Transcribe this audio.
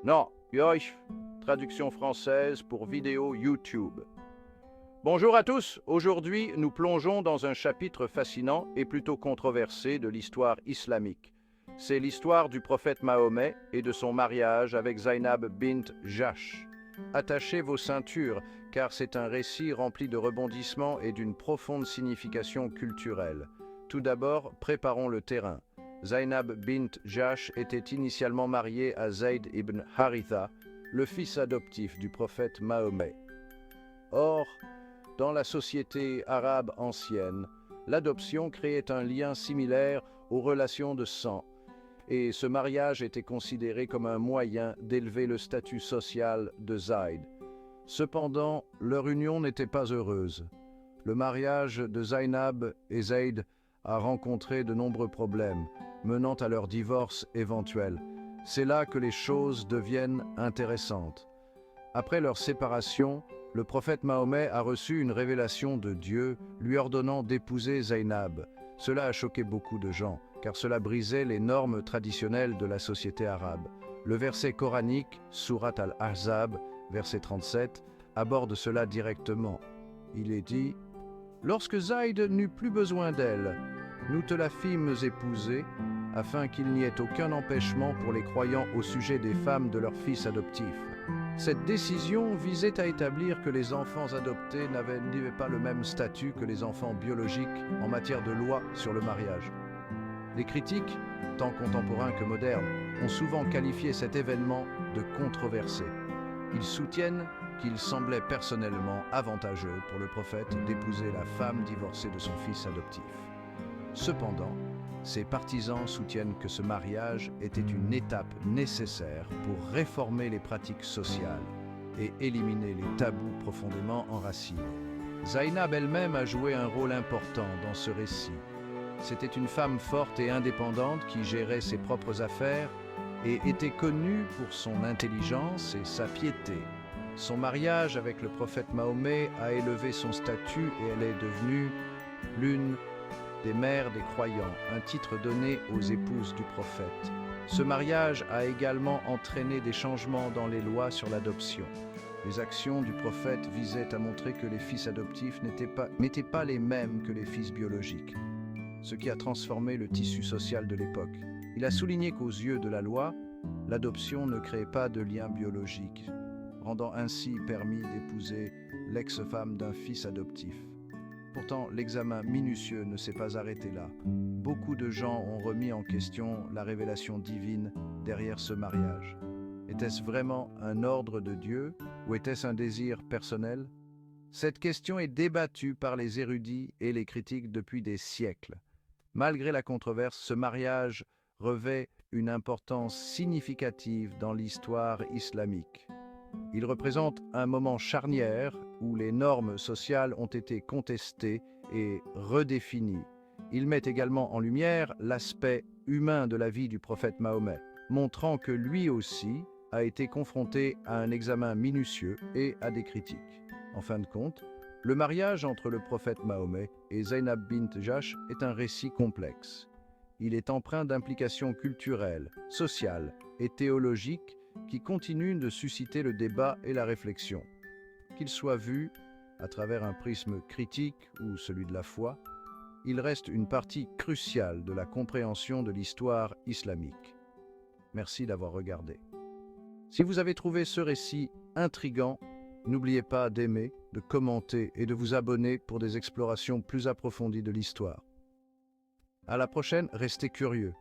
Non, yoï, traduction française pour vidéo YouTube. Bonjour à tous, aujourd'hui nous plongeons dans un chapitre fascinant et plutôt controversé de l'histoire islamique. C'est l'histoire du prophète Mahomet et de son mariage avec Zainab bint Jahsh. Attachez vos ceintures, car c'est un récit rempli de rebondissements et d'une profonde signification culturelle. Tout d'abord, préparons le terrain. Zainab bint Jahsh était initialement mariée à Zayd ibn Haritha, le fils adoptif du prophète Mahomet. Or, dans la société arabe ancienne, l'adoption créait un lien similaire aux relations de sang, et ce mariage était considéré comme un moyen d'élever le statut social de Zayd. Cependant, leur union n'était pas heureuse. Le mariage de Zainab et Zayd a rencontré de nombreux problèmes, menant à leur divorce éventuel. C'est là que les choses deviennent intéressantes. Après leur séparation, le prophète Mahomet a reçu une révélation de Dieu lui ordonnant d'épouser Zainab. Cela a choqué beaucoup de gens, car cela brisait les normes traditionnelles de la société arabe. Le verset coranique, Surat al-Ahzab, verset 37, aborde cela directement. Il est dit « Lorsque Zayd n'eut plus besoin d'elle, nous te la fîmes épouser, afin qu'il n'y ait aucun empêchement pour les croyants au sujet des femmes de leurs fils adoptifs. » Cette décision visait à établir que les enfants adoptés n'avaient pas le même statut que les enfants biologiques en matière de loi sur le mariage. Les critiques, tant contemporains que modernes, ont souvent qualifié cet événement de controversé. Ils soutiennent qu'il semblait personnellement avantageux pour le prophète d'épouser la femme divorcée de son fils adoptif. Cependant, ses partisans soutiennent que ce mariage était une étape nécessaire pour réformer les pratiques sociales et éliminer les tabous profondément enracinés. Zainab elle-même a joué un rôle important dans ce récit. C'était une femme forte et indépendante qui gérait ses propres affaires et était connue pour son intelligence et sa piété. Son mariage avec le prophète Mahomet a élevé son statut et elle est devenue l'une des mères des croyants, un titre donné aux épouses du prophète. Ce mariage a également entraîné des changements dans les lois sur l'adoption. Les actions du prophète visaient à montrer que les fils adoptifs n'étaient pas les mêmes que les fils biologiques, ce qui a transformé le tissu social de l'époque. Il a souligné qu'aux yeux de la loi, l'adoption ne crée pas de lien biologique, rendant ainsi permis d'épouser l'ex-femme d'un fils adoptif. Pourtant, l'examen minutieux ne s'est pas arrêté là. Beaucoup de gens ont remis en question la révélation divine derrière ce mariage. Était-ce vraiment un ordre de Dieu ou était-ce un désir personnel? Cette question est débattue par les érudits et les critiques depuis des siècles. Malgré la controverse, ce mariage revêt une importance significative dans l'histoire islamique. Il représente un moment charnière où les normes sociales ont été contestées et redéfinies. Il met également en lumière l'aspect humain de la vie du prophète Mahomet, montrant que lui aussi a été confronté à un examen minutieux et à des critiques. En fin de compte, le mariage entre le prophète Mahomet et Zainab bint Jahsh est un récit complexe. Il est empreint d'implications culturelles, sociales et théologiques qui continue de susciter le débat et la réflexion. Qu'il soit vu à travers un prisme critique ou celui de la foi, il reste une partie cruciale de la compréhension de l'histoire islamique. Merci d'avoir regardé. Si vous avez trouvé ce récit intriguant, n'oubliez pas d'aimer, de commenter et de vous abonner pour des explorations plus approfondies de l'histoire. À la prochaine, restez curieux.